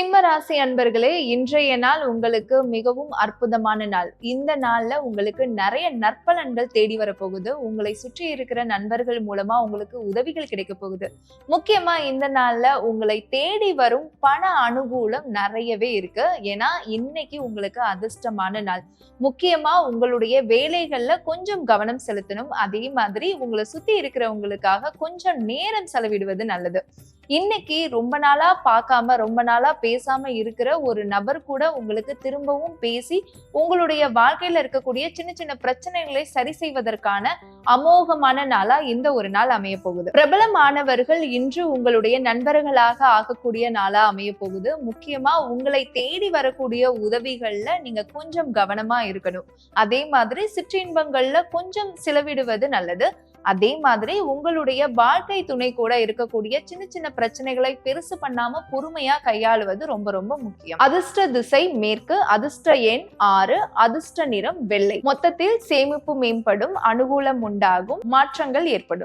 சிம்ம ராசி அன்பர்களே, இன்றைய நாள் உங்களுக்கு மிகவும் அற்புதமான நாள். இந்த நாள்ல உங்களுக்கு நிறைய நற்பலன்கள் தேடி வரப்போகுது. உங்களை சுற்றி இருக்கிற நண்பர்கள் மூலமா உங்களுக்கு உதவிகள் கிடைக்க போகுது. முக்கியமா இந்த நாள்ல உங்களை தேடி வரும் பண அனுகூலம் நிறையவே இருக்கு. ஏன்னா இன்னைக்கு உங்களுக்கு அதிர்ஷ்டமான நாள். முக்கியமா உங்களுடைய வேலைகள்ல கொஞ்சம் கவனம் செலுத்தணும். அதே மாதிரி உங்களை சுத்தி இருக்கிறவங்களுக்காக கொஞ்சம் நேரம் செலவிடுவது நல்லது. இன்னைக்கு ரொம்ப நாளா பார்க்காம ரொம்ப நாளா பேசாம இருக்கிற ஒரு நபர் கூட உங்களுக்கு திரும்பவும் பேசி உங்களுடைய வாழ்க்கையில இருக்கக்கூடிய சின்ன சின்ன பிரச்சனைகளை சரி செய்வதற்கான அமோகமான நாளா இந்த ஒரு நாள் அமைய போகுது. பிரபலமானவர்கள் இன்று உங்களுடைய நண்பர்களாக ஆகக்கூடிய நாளா அமைய போகுது. முக்கியமா உங்களை தேடி வரக்கூடிய உதவிகள்ல நீங்க கொஞ்சம் கவனமா இருக்கணும். அதே மாதிரி சிற்றின்பங்கள்ல கொஞ்சம் செலவிடுவது நல்லது. அதே மாதிரி உங்களுடைய வாழ்க்கை துணை கூட இருக்கக்கூடிய சின்ன சின்ன பிரச்சனைகளை பெருசு பண்ணாம பொறுமையா கையாளுவது ரொம்ப ரொம்ப முக்கியம். அதிர்ஷ்ட திசை மேற்கு, அதிர்ஷ்ட எண் 6, அதிர்ஷ்ட நிறம் வெள்ளை. மொத்தத்தில் சேமிப்பு மேம்படும், அனுகூலம் உண்டாகும், மாற்றங்கள் ஏற்படும்.